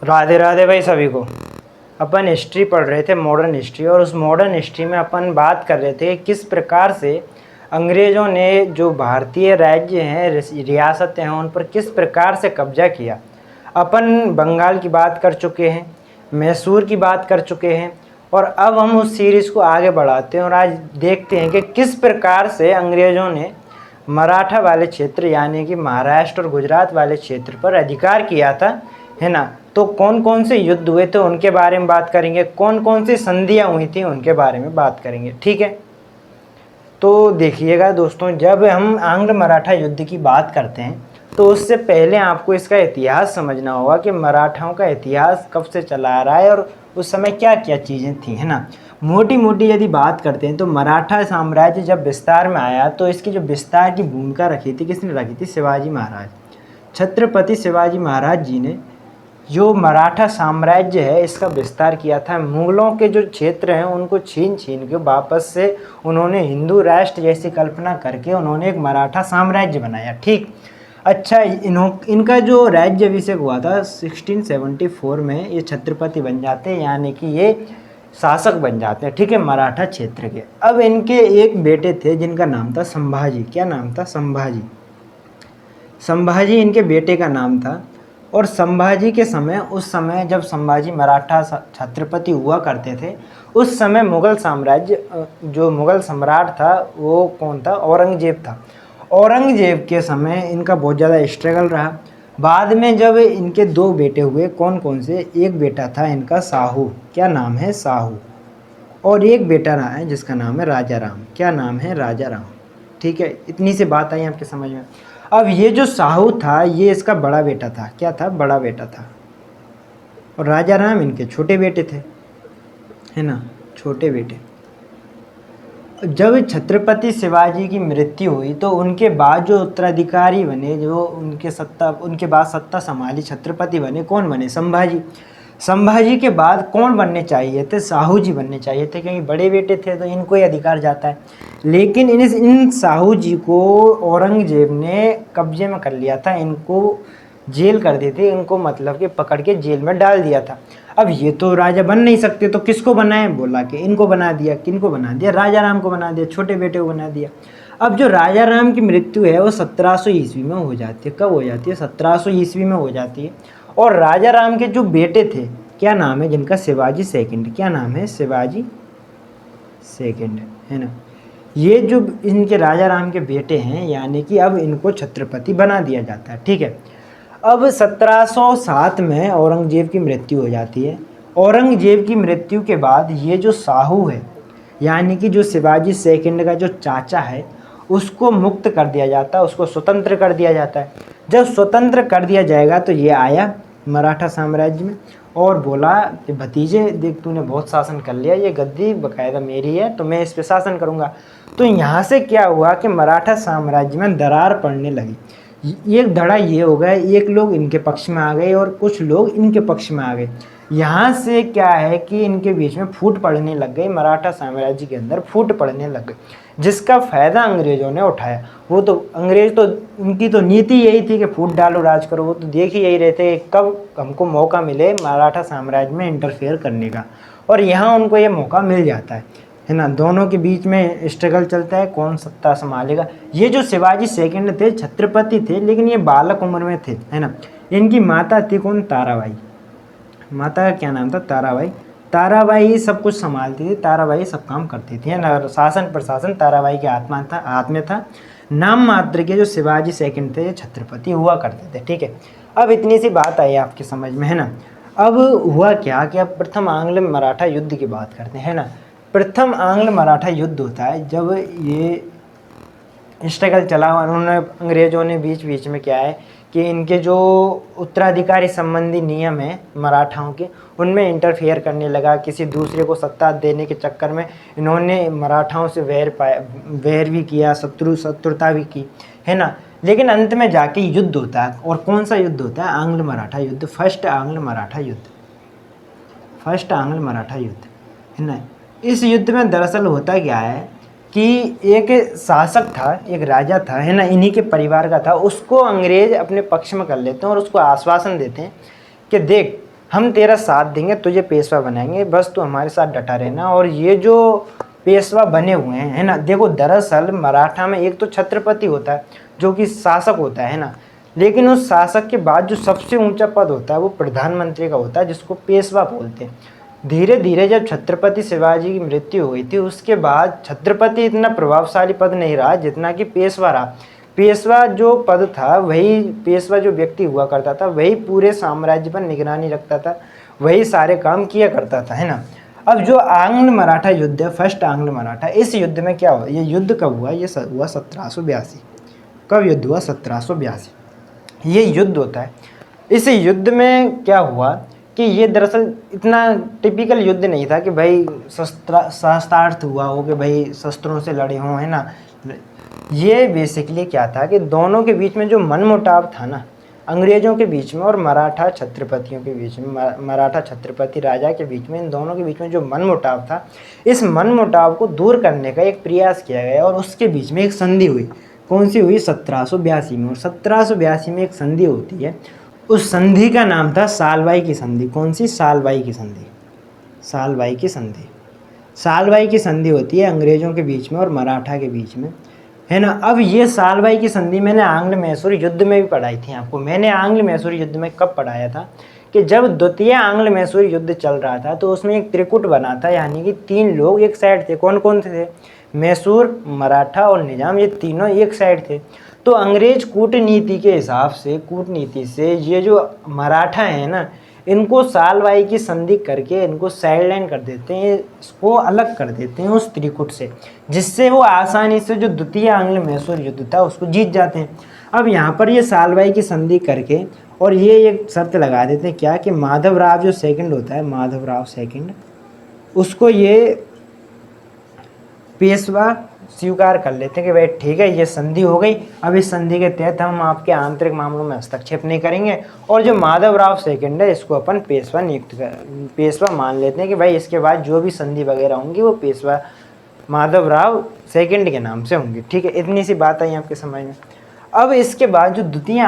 राधे राधे भाई सभी को। अपन हिस्ट्री पढ़ रहे थे, मॉडर्न हिस्ट्री, और उस मॉडर्न हिस्ट्री में अपन बात कर रहे थे किस प्रकार से अंग्रेज़ों ने जो भारतीय राज्य हैं, रियासतें हैं, उन पर किस प्रकार से कब्जा किया। अपन बंगाल की बात कर चुके हैं, मैसूर की बात कर चुके हैं, और अब हम उस सीरीज़ को आगे बढ़ाते हैं और आज देखते हैं कि किस प्रकार से अंग्रेज़ों ने मराठा वाले क्षेत्र यानी कि महाराष्ट्र और गुजरात वाले क्षेत्र पर अधिकार किया था, है ना। तो कौन कौन से युद्ध हुए थे उनके बारे में बात करेंगे, कौन कौन सी संधियां हुई थी उनके बारे में बात करेंगे, ठीक है। तो देखिएगा दोस्तों, जब हम आंग्ल मराठा युद्ध की बात करते हैं तो उससे पहले आपको इसका इतिहास समझना होगा कि मराठाओं का इतिहास कब से चला आ रहा है और उस समय क्या क्या चीज़ें थी, है ना। मोटी मोटी यदि बात करते हैं तो मराठा साम्राज्य जब विस्तार में आया तो इसकी जो विस्तार की भूमिका रखी थी, किसने रखी थी? शिवाजी महाराज। छत्रपति शिवाजी महाराज जी ने जो मराठा साम्राज्य है इसका विस्तार किया था। मुगलों के जो क्षेत्र हैं उनको छीन छीन के वापस से उन्होंने हिंदू राष्ट्र जैसी कल्पना करके उन्होंने एक मराठा साम्राज्य बनाया, ठीक। अच्छा, इनका जो राज्याभिषेक हुआ था 1674 में, ये छत्रपति बन जाते हैं यानी कि ये शासक बन जाते हैं, ठीक है, मराठा क्षेत्र के। अब इनके एक बेटे थे जिनका नाम था संभाजी। क्या नाम था? संभाजी। संभाजी इनके बेटे का नाम था। और संभाजी के समय, उस समय जब संभाजी मराठा छत्रपति हुआ करते थे, उस समय मुग़ल साम्राज्य, जो मुग़ल सम्राट था वो कौन था? औरंगजेब था। औरंगजेब के समय इनका बहुत ज़्यादा स्ट्रगल रहा। बाद में जब इनके दो बेटे हुए, कौन कौन से? एक बेटा था इनका साहू। क्या नाम है? साहू। और एक बेटा रहा है जिसका नाम है राजा राम। क्या नाम है? राजा राम, ठीक है। इतनी सी बात आई आपके समझ में। अब ये जो साहू था ये इसका बड़ा बेटा था। क्या था? बड़ा बेटा था। और राजा राम इनके छोटे बेटे थे, है ना, छोटे बेटे। जब छत्रपति शिवाजी की मृत्यु हुई तो उनके बाद जो उत्तराधिकारी बने, जो उनके बाद सत्ता संभाली, छत्रपति बने, कौन बने? संभाजी। संभाजी के बाद कौन बनने चाहिए थे? साहू जी बनने चाहिए थे, क्योंकि बड़े बेटे थे तो इनको ही अधिकार जाता है। लेकिन इन साहू जी को औरंगजेब ने कब्जे में कर लिया था, इनको जेल कर दी थी, इनको मतलब कि पकड़ के जेल में डाल दिया था। अब ये तो राजा बन नहीं सकते तो किसको बनाए? बोला कि इनको बना दिया। किनको बना दिया? राजा राम को बना दिया, छोटे बेटे को बना दिया। अब जो राजा राम की मृत्यु है वो 1700 ईस्वी में हो जाती है। कब हो जाती है? 1700 ईस्वी में हो जाती है। और राजा राम के जो बेटे थे, क्या नाम है? जिनका शिवाजी सेकंड। क्या नाम है? शिवाजी सेकंड, है ना। ये जो इनके राजा राम के बेटे हैं यानी कि अब इनको छत्रपति बना दिया जाता है, ठीक है। अब 1707 में औरंगजेब की मृत्यु हो जाती है। औरंगजेब की मृत्यु के बाद ये जो साहू है यानी कि जो शिवाजी सेकंड का जो चाचा है उसको मुक्त कर दिया जाता है, उसको स्वतंत्र कर दिया जाता है। जब स्वतंत्र कर दिया जाएगा तो ये आया मराठा साम्राज्य में और बोला कि भतीजे देख, तूने बहुत शासन कर लिया, ये गद्दी बाकायदा मेरी है तो मैं इस पे शासन करूँगा। तो यहाँ से क्या हुआ कि मराठा साम्राज्य में दरार पड़ने लगी। एक धड़ा ये हो गया, एक लोग इनके पक्ष में आ गए और कुछ लोग इनके पक्ष में आ गए। यहाँ से क्या है कि इनके बीच में फूट पड़ने लग गई, मराठा साम्राज्य के अंदर फूट पड़ने लग गई, जिसका फ़ायदा अंग्रेज़ों ने उठाया। वो तो अंग्रेज़ तो उनकी तो नीति यही थी कि फूट डालो, राज करो। वो तो देख ही यही रहे थे कब हमको मौका मिले मराठा साम्राज्य में इंटरफेयर करने का, और यहाँ उनको ये मौका मिल जाता है ना। दोनों के बीच में स्ट्रगल चलता है, कौन सत्ता संभालेगा। ये जो शिवाजी सेकंड थे छत्रपति थे लेकिन ये बालक उम्र में थे, है ना। इनकी माता थी कौन? ताराबाई। माता का क्या नाम था? ताराबाई। ताराबाई सब कुछ संभालती थी, ताराबाई सब काम करती थी, है ना। शासन प्रशासन ताराबाई के हाथ में था। नाम मात्र के जो शिवाजी सेकंड थे छत्रपति हुआ करते थे, ठीक है। अब इतनी सी बात आई आपके समझ में, है ना। अब हुआ क्या कि अब प्रथम आंग्ल मराठा युद्ध की बात करते हैं ना। प्रथम आंग्ल मराठा युद्ध होता है जब ये स्ट्रगल चला, उन्होंने अंग्रेज़ों ने बीच बीच में क्या है कि इनके जो उत्तराधिकारी संबंधी नियम हैं मराठाओं के, उनमें इंटरफेयर करने लगा। किसी दूसरे को सत्ता देने के चक्कर में इन्होंने मराठाओं से वैर भी किया, शत्रुता भी की, है ना। लेकिन अंत में जाके युद्ध होता है, और कौन सा युद्ध होता है? आंग्ल मराठा युद्ध, फर्स्ट आंग्ल मराठा युद्ध, फर्स्ट आंग्ल मराठा युद्ध, है ना। इस युद्ध में दरअसल होता क्या है कि एक शासक था, एक राजा था, है ना, इन्हीं के परिवार का था। उसको अंग्रेज अपने पक्ष में कर लेते हैं और उसको आश्वासन देते हैं कि देख, हम तेरा साथ देंगे, तुझे पेशवा बनाएंगे, बस तू हमारे साथ डटा रहना। और ये जो पेशवा बने हुए हैं, है ना, देखो दरअसल मराठा में एक तो छत्रपति होता है जो कि शासक होता है ना, लेकिन उस शासक के बाद जो सबसे ऊंचा पद होता है वो प्रधानमंत्री का होता है, जिसको पेशवा बोलते हैं। धीरे धीरे जब छत्रपति शिवाजी की मृत्यु हो गई थी, उसके बाद छत्रपति इतना प्रभावशाली पद नहीं रहा जितना कि पेशवा रहा। पेशवा जो पद था, वही पेशवा जो व्यक्ति हुआ करता था, वही पूरे साम्राज्य पर निगरानी रखता था, वही सारे काम किया करता था, है ना। अब जो आंग्ल मराठा युद्ध है, फर्स्ट आंग्ल मराठा, इस युद्ध में क्या हुआ, ये युद्ध कब हुआ, ये हुआ 1782। कब युद्ध हुआ, 1782 ये युद्ध होता है। इस युद्ध में क्या हुआ कि ये दरअसल इतना टिपिकल युद्ध नहीं था कि भाई शस्त्रार्थ हुआ हो, कि भाई शस्त्रों से लड़े हों, है ना। ये बेसिकली क्या था कि दोनों के बीच में जो मनमुटाव था ना, अंग्रेज़ों के बीच में और मराठा छत्रपतियों के बीच में, मराठा छत्रपति राजा के बीच में, इन दोनों के बीच में जो मनमुटाव था, इस मनमुटाव को दूर करने का एक प्रयास किया गया और उसके बीच में एक संधि हुई। कौन सी हुई, 1782 में। और 1782 में एक संधि होती है, उस संधि का नाम था सालबाई की संधि। कौन सी, सालबाई की संधि। सालबाई की संधि, सालबाई की संधि होती है अंग्रेज़ों के बीच में और मराठा के बीच में, है ना। अब ये सालबाई की संधि मैंने आंग्ल मैसूर युद्ध में भी पढ़ाई थी आपको। मैंने आंग्ल मैसूर युद्ध में कब पढ़ाया था कि जब द्वितीय आंग्ल मैसूर युद्ध चल रहा था, तो उसमें एक त्रिकूट बना था, यानी कि 3 लोग एक साइड थे। कौन कौन थे, मैसूर, मराठा और निजाम, ये तीनों एक साइड थे। तो अंग्रेज कूटनीति के हिसाब से, कूटनीति से, ये जो मराठा है ना, इनको सालबाई की संधि करके इनको साइडलाइन कर देते हैं, इसको अलग कर देते हैं उस त्रिकूट से, जिससे वो आसानी से जो द्वितीय आंग्ल मैसूर युद्ध था उसको जीत जाते हैं। अब यहाँ पर ये सालबाई की संधि करके और ये एक शर्त लगा देते हैं क्या, कि माधवराव जो सेकंड होता है, माधवराव सेकंड, उसको ये पेशवा स्वीकार कर लेते हैं कि भाई ठीक है, ये संधि हो गई, अब इस संधि के तहत हम आपके आंतरिक मामलों में हस्तक्षेप नहीं करेंगे। और जो माधवराव सेकंड है, इसको अपन पेशवा पेशवा मान लेते हैं कि भाई इसके बाद जो भी संधि वगैरह होंगी वो पेशवा माधवराव सेकंड के नाम से होंगी। ठीक है, इतनी सी बात आई आपके समझ में। अब इसके बाद जो द्वितीय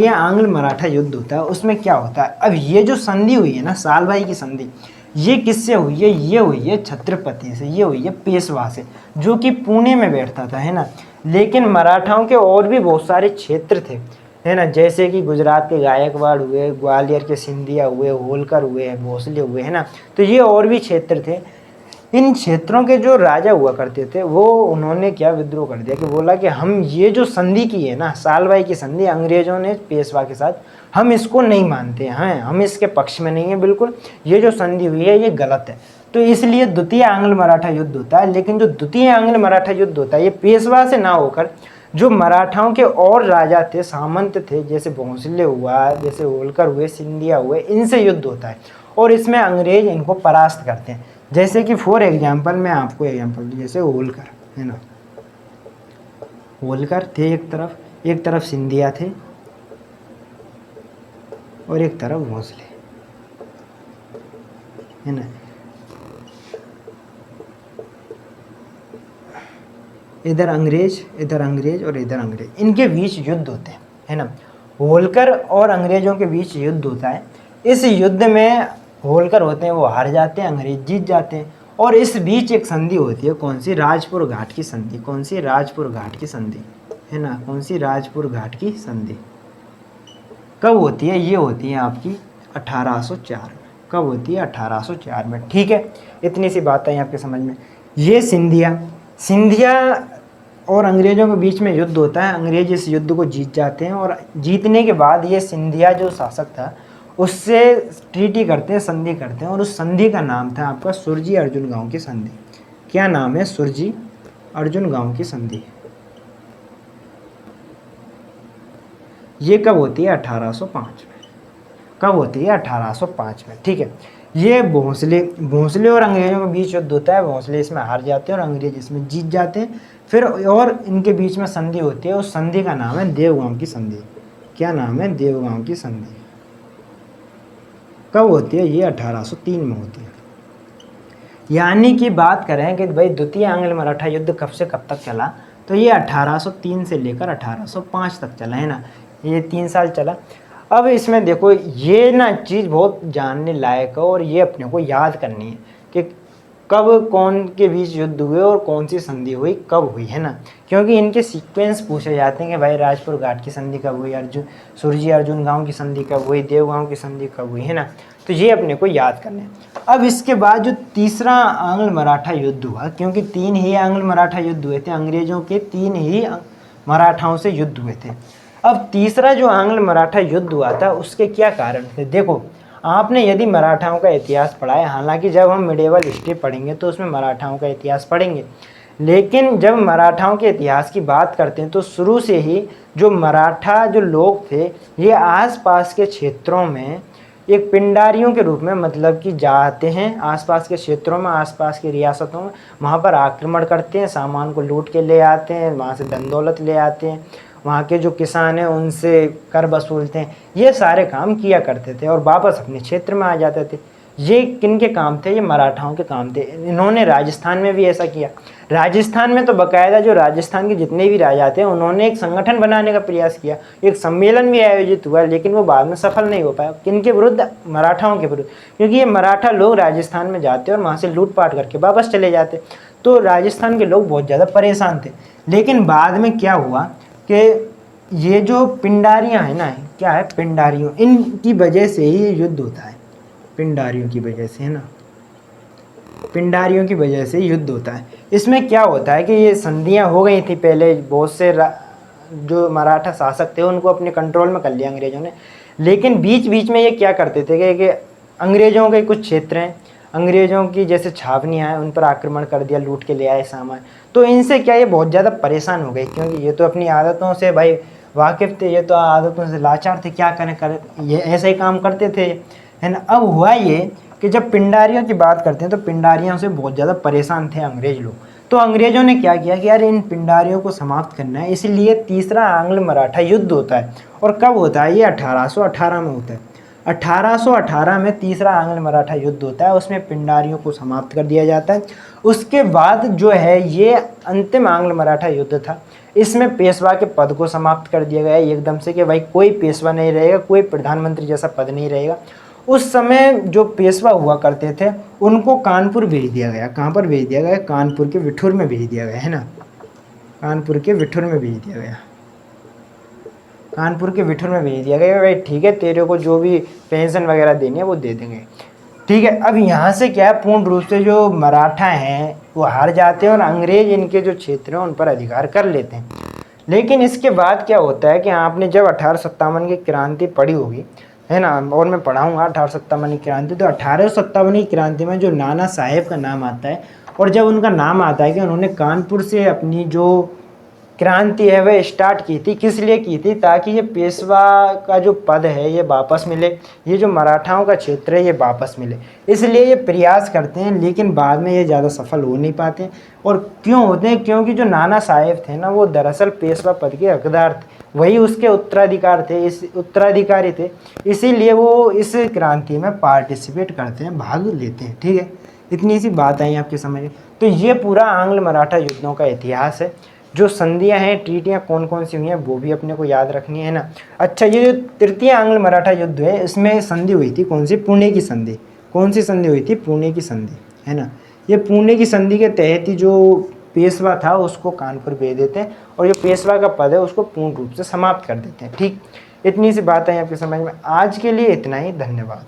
आंग्ल मराठा युद्ध होता है, उसमें क्या होता है, अब ये जो संधि हुई है ना, सालबाई की संधि, ये किससे हुई है, ये हुई है छत्रपति से, ये हुई है पेशवा से, जो कि पुणे में बैठता था, है ना। लेकिन मराठाओं के और भी बहुत सारे क्षेत्र थे, है ना, जैसे कि गुजरात के गायकवाड़ हुए, ग्वालियर के सिंधिया हुए, होलकर हुए, भोसले हुए, है ना। तो ये और भी क्षेत्र थे। इन क्षेत्रों के जो राजा हुआ करते थे, वो उन्होंने क्या विद्रोह कर दिया, कि बोला कि हम ये जो संधि की है ना, सालबाई की संधि अंग्रेजों ने पेशवा के साथ, हम इसको नहीं मानते हैं, हम इसके पक्ष में नहीं है बिल्कुल, ये जो संधि हुई है ये गलत है। तो इसलिए द्वितीय आंग्ल मराठा युद्ध होता है। लेकिन जो द्वितीय आंग्ल मराठा युद्ध होता है, ये पेशवा से ना होकर जो मराठाओं के और राजा थे, सामंत थे, जैसे भोंसले हुआ, जैसे होलकर हुए, सिंधिया हुए, इनसे युद्ध होता है और इसमें अंग्रेज इनको परास्त करते हैं। जैसे कि फॉर एग्जाम्पल मैं आपको एग्जाम्पल दूँ, जैसे होलकर, है ना, होलकर थे एक तरफ सिंधिया थे और एक तरफ भोंसले, है ना। इधर अंग्रेज और इधर अंग्रेज, इनके बीच युद्ध होते हैं, है ना। होलकर और अंग्रेजों के बीच युद्ध होता है। इस युद्ध में होलकर होते हैं वो हार जाते हैं, अंग्रेज जीत जाते हैं। और इस बीच एक संधि होती है, कौन सी, राजपुर घाट की संधि। कौन सी, राजपुर घाट की संधि, है ना। कौन सी, राजपुर घाट की संधि कब होती है, ये होती है आपकी 1804 में। कब होती है, 1804 में। ठीक है, इतनी सी बात है आपके समझ में। ये सिंधिया और अंग्रेज़ों के बीच में युद्ध होता है। अंग्रेज इस युद्ध को जीत जाते हैं और जीतने के बाद ये सिंधिया जो शासक था उससे ट्रीटी करते हैं, संधि करते हैं, और उस संधि का नाम था आपका सुरजी अर्जुन गांव की संधि। क्या नाम है, सुरजी अर्जुन गांव की संधि। ये कब होती है, 1805 में। कब होती है, 1805 में। ठीक है, ये भोंसले और अंग्रेजों के बीच युद्ध होता है। भोंसले इसमें हार जाते हैं और अंग्रेज इसमें जीत जाते हैं। फिर और इनके बीच में संधि होती है, उस संधि का नाम है देवगांव की संधि। क्या नाम है, देवगांव की संधि। कब होती है, ये 1803 में होती है। यानी कि बात करें कि भाई द्वितीय आंग्ल मराठा युद्ध कब से कब तक चला, तो ये 1803 से लेकर 1805 तक चला, है ना। ये 3 साल चला। अब इसमें देखो ये ना चीज़ बहुत जानने लायक है और ये अपने को याद करनी है कि कब कौन के बीच युद्ध हुए और कौन सी संधि हुई कब हुई, है ना। क्योंकि इनके सीक्वेंस पूछे जाते हैं कि भाई राजपुर घाट की संधि कब हुई, सुरजी अर्जुन गांव की संधि कब हुई, देवगांव की संधि कब हुई, है ना। तो ये अपने को याद करना है। अब इसके बाद जो तीसरा आंग्ल मराठा युद्ध हुआ, क्योंकि 3 ही आंग्ल मराठा युद्ध हुए थे, अंग्रेजों के 3 ही मराठाओं से युद्ध हुए थे। अब तीसरा जो आंग्ल मराठा युद्ध हुआ था उसके क्या कारण थे। देखो आपने यदि मराठाओं का इतिहास पढ़ा है, हालांकि जब हम मिडिवल हिस्ट्री पढ़ेंगे तो उसमें मराठाओं का इतिहास पढ़ेंगे, लेकिन जब मराठाओं के इतिहास की बात करते हैं तो शुरू से ही जो मराठा जो लोग थे ये आसपास के क्षेत्रों में एक पिंडारियों के रूप में मतलब कि जाते हैं, आसपास के क्षेत्रों में, आसपास की रियासतों में, वहाँ पर आक्रमण करते हैं, सामान को लूट के ले आते हैं, वहाँ से धन दौलत ले आते हैं, वहाँ के जो किसान हैं उनसे कर वसूलते हैं, ये सारे काम किया करते थे और वापस अपने क्षेत्र में आ जाते थे। ये किन के काम थे, ये मराठाओं के काम थे। इन्होंने राजस्थान में भी ऐसा किया। राजस्थान में तो बाकायदा जो राजस्थान के जितने भी राजा थे उन्होंने एक संगठन बनाने का प्रयास किया, एक सम्मेलन भी आयोजित हुआ, लेकिन वो बाद में सफल नहीं हो पाया। किनके विरुद्ध, मराठाओं के विरुद्ध, क्योंकि ये मराठा लोग राजस्थान में जाते और वहाँ से लूटपाट करके वापस चले जाते, तो राजस्थान के लोग बहुत ज़्यादा परेशान थे। लेकिन बाद में क्या हुआ कि ये जो पिंडारियाँ हैं ना, क्या है पिंडारियों, इनकी वजह से ही ये युद्ध होता है, पिंडारियों की वजह से, है ना, पिंडारियों की वजह से युद्ध होता है। इसमें क्या होता है कि ये संधियाँ हो गई थी पहले, बहुत से जो मराठा शासक थे उनको अपने कंट्रोल में कर लिया अंग्रेज़ों ने, लेकिन बीच बीच में ये क्या करते थे कि अंग्रेज़ों के कुछ क्षेत्र हैं, अंग्रेज़ों की जैसे छावनियाँ हैं, उन पर आक्रमण कर दिया, लूट के ले आए सामान। तो इनसे क्या ये बहुत ज़्यादा परेशान हो गए, क्योंकि ये तो अपनी आदतों से भाई वाकिफ़ थे, ये तो आदतों से लाचार थे, क्या करें ये ऐसे ही काम करते थे, है ना। अब हुआ ये कि जब पिंडारियों की बात करते हैं तो पिंडारियों से बहुत ज़्यादा परेशान थे अंग्रेज लोग, तो अंग्रेज़ों ने क्या किया कि यार इन पिंडारियों को समाप्त करना है, इसलिए तीसरा आंग्ल मराठा युद्ध होता है। और कब होता है, ये 1818 में होता है। 1818 में तीसरा आंग्ल मराठा युद्ध होता है, उसमें पिंडारियों को समाप्त कर दिया जाता है। उसके बाद जो है ये अंतिम आंग्ल मराठा युद्ध था, इसमें पेशवा के पद को समाप्त कर दिया गया एकदम से कि भाई कोई पेशवा नहीं रहेगा, कोई प्रधानमंत्री जैसा पद नहीं रहेगा। उस समय जो पेशवा हुआ करते थे उनको कानपुर भेज दिया गया। कहाँ पर भेज दिया गया, कानपुर के विठुर में भेज दिया गया, है ना, कानपुर के विठुर में भेज दिया गया, कानपुर के विठुर में भेज दिया गया। भाई ठीक है, तेरे को जो भी पेंशन वगैरह देनी है वो दे देंगे, ठीक है। अब यहाँ से क्या है, पूर्ण रूप से जो मराठा हैं वो हार जाते हैं और अंग्रेज इनके जो क्षेत्र हैं उन पर अधिकार कर लेते हैं। लेकिन इसके बाद क्या होता है कि आपने जब 1857 की क्रांति पढ़ी होगी, है ना, और मैं पढ़ाऊँगा 1857 की क्रांति, तो 1857 की क्रांति में जो नाना साहेब का नाम आता है, और जब उनका नाम आता है कि उन्होंने कानपुर से अपनी जो क्रांति है वह स्टार्ट की थी, किस लिए की थी, ताकि ये पेशवा का जो पद है ये वापस मिले, ये जो मराठाओं का क्षेत्र है ये वापस मिले, इसलिए ये प्रयास करते हैं। लेकिन बाद में ये ज़्यादा सफल हो नहीं पाते। और क्यों होते हैं, क्योंकि जो नाना साहेब थे ना वो दरअसल पेशवा पद के हकदार थे, वही उसके उत्तराधिकार थे, इस उत्तराधिकारी थे, इसीलिए वो इस क्रांति में पार्टिसिपेट करते हैं, भाग लेते हैं, ठीक है। इतनी सी बात आई आपके समझ में। तो ये पूरा आंग्ल मराठा युद्धों का इतिहास है। जो संधियां हैं, ट्रीटियां कौन कौन सी हुई हैं वो भी अपने को याद रखनी है ना। अच्छा, ये जो तृतीय आंग्ल मराठा युद्ध है इसमें संधि हुई थी कौन सी, पुणे की संधि। कौन सी संधि हुई थी, पुणे की संधि, है ना। ये पुणे की संधि के तहत ही जो पेशवा था उसको कानपुर भेज देते हैं और जो पेशवा का पद है उसको पूर्ण रूप से समाप्त कर देते हैं, ठीक। इतनी सी बात है आपके समझ में। आज के लिए इतना ही, धन्यवाद।